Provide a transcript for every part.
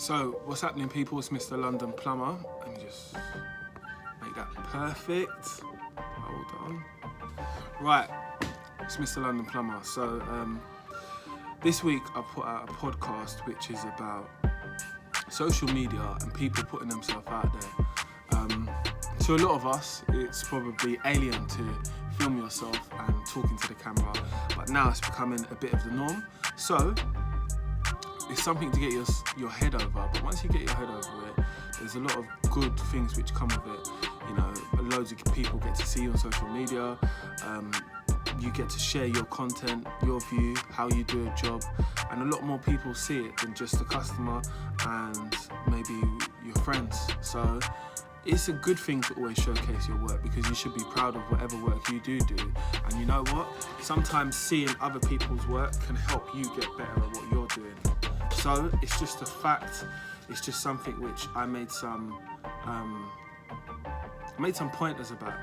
So, what's happening, people? It's Mr. London Plumber. Let me just make that perfect. Hold on. Right, it's Mr. London Plumber. So, this week I put out a podcast which is about social media and people putting themselves out there. To a lot of us, it's probably alien to film yourself and talking to the camera, but now it's becoming a bit of the norm. So, it's something to get your head over, but once you get your head over it, there's a lot of good things which come of it. You know, loads of people get to see you on social media. You get to share your content, your view, how you do a job, and a lot more people see it than just the customer and maybe your friends. So it's a good thing to always showcase your work, because you should be proud of whatever work you do. And you know what? Sometimes seeing other people's work can help you get better at what you're doing. So it's just a fact. It's just something which I made some pointers about.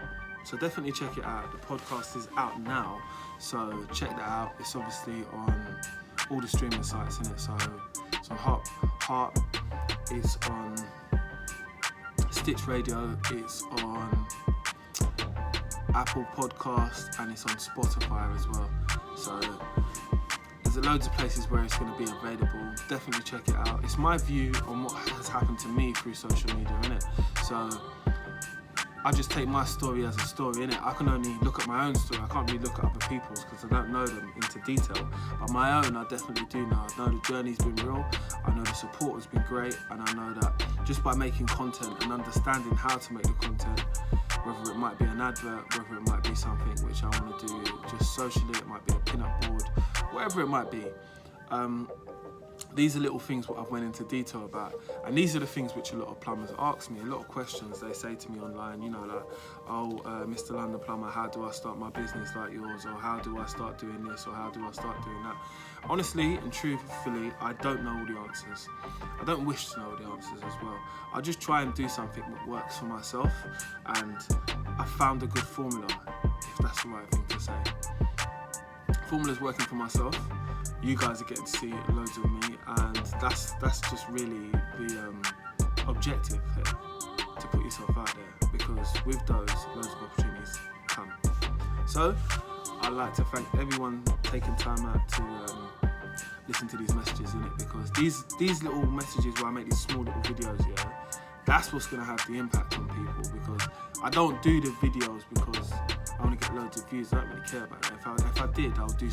So definitely check it out. The podcast is out now, so check that out. It's obviously on all the streaming sites, innit? So it's on Heart, it's on Stitch Radio, it's on Apple Podcast, and it's on Spotify as well. So there's loads of places where it's going to be available. Definitely check it out. It's my view on what has happened to me through social media, innit? So I just take my story as a story, innit? I can only look at my own story. I can't really look at other people's because I don't know them into detail. But my own, I definitely do know. I know the journey's been real. I know the support has been great. And I know that just by making content and understanding how to make the content, whether it might be an advert, whether it might be something which I want to do just socially, it might be a pin-up board, whatever it might be. These are little things what I've went into detail about, and these are the things which a lot of plumbers ask me, a lot of questions they say to me online, you know, like, oh, Mr. London Plumber, how do I start my business like yours, or how do I start doing this, or how do I start doing that? Honestly and truthfully, I don't know all the answers. I don't wish to know all the answers as well. I just try and do something that works for myself, and I found a good formula, if that's the right thing to say. Formula's working for myself. You guys are getting to see loads of me, and that's just really the objective here, to put yourself out there, because with those, loads of opportunities come. So I'd like to thank everyone taking time out to listen to these messages, innit? Because these little messages where I make these small little videos, yeah, that's what's going to have the impact on people, because I don't do the videos because I want to get loads of views. I don't really care about that. If I did, I would do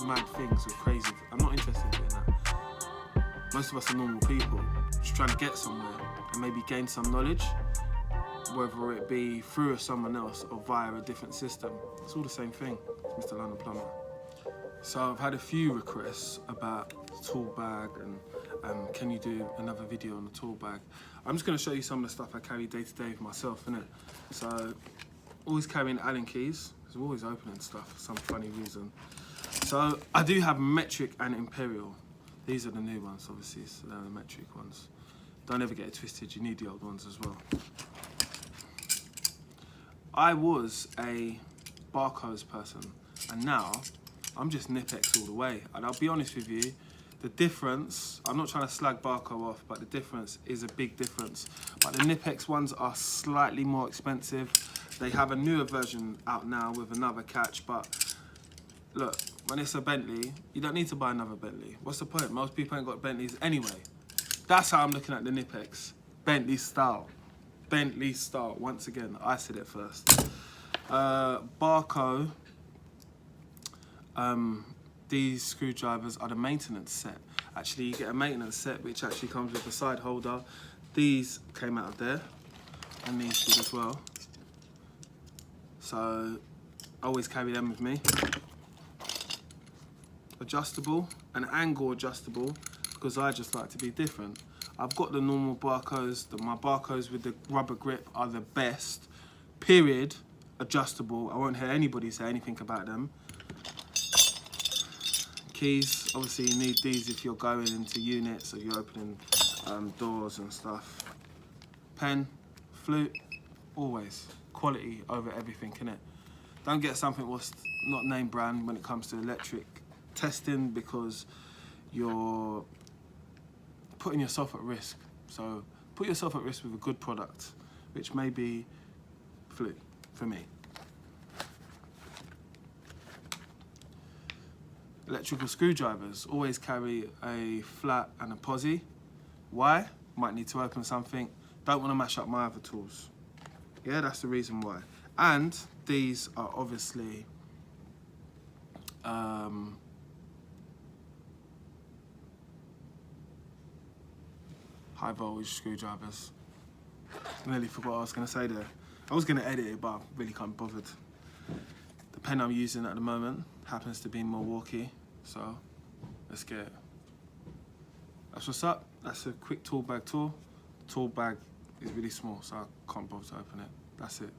mad things or crazy. I'm not interested in doing that. Most of us are normal people, just trying to get somewhere and maybe gain some knowledge, whether it be through someone else or via a different system. It's all the same thing, Mr. London Plumber. So I've had a few requests about the tool bag and can you do another video on the tool bag. I'm just going to show you some of the stuff I carry day to day for myself, innit? So always carrying Allen keys, because I'm always opening stuff for some funny reason. So I do have metric and imperial. These are the new ones, obviously, so they're the metric ones. Don't ever get it twisted, you need the old ones as well. I was a barcodes person, and now I'm just Nipex all the way. And I'll be honest with you, the difference, I'm not trying to slag Barco off, but the difference is a big difference. But the Nipex ones are slightly more expensive. They have a newer version out now with another catch, but look, when it's a Bentley, you don't need to buy another Bentley. What's the point? Most people ain't got Bentleys anyway. That's how I'm looking at the Nipex. Bentley style. Bentley style. Once again, I said it first. Barco, these screwdrivers are the maintenance set. Actually, you get a maintenance set which actually comes with a side holder. These came out of there, and these did as well. So I always carry them with me. Adjustable, an angle adjustable, because I just like to be different. I've got the normal Barcodes. My Barcodes with the rubber grip are the best, period. Adjustable. I won't hear anybody say anything about them. Keys, obviously you need these if you're going into units or you're opening doors and stuff. Pen, flute, always. Quality over everything, innit? Don't get something what's not name brand when it comes to electric testing, because you're putting yourself at risk. So put yourself at risk with a good product, which may be flute for me. Electrical screwdrivers always carry a flat and a posi. Why? Might need to open something. Don't want to mash up my other tools. Yeah, that's the reason why. And these are obviously high voltage screwdrivers. I nearly forgot what I was going to say there. I was going to edit it, but I really can't be bothered. The pen I'm using at the moment happens to be Milwaukee, so let's get it. That's what's up. That's a quick tool bag tour. The tool bag is really small, so I can't bother to open it. That's it.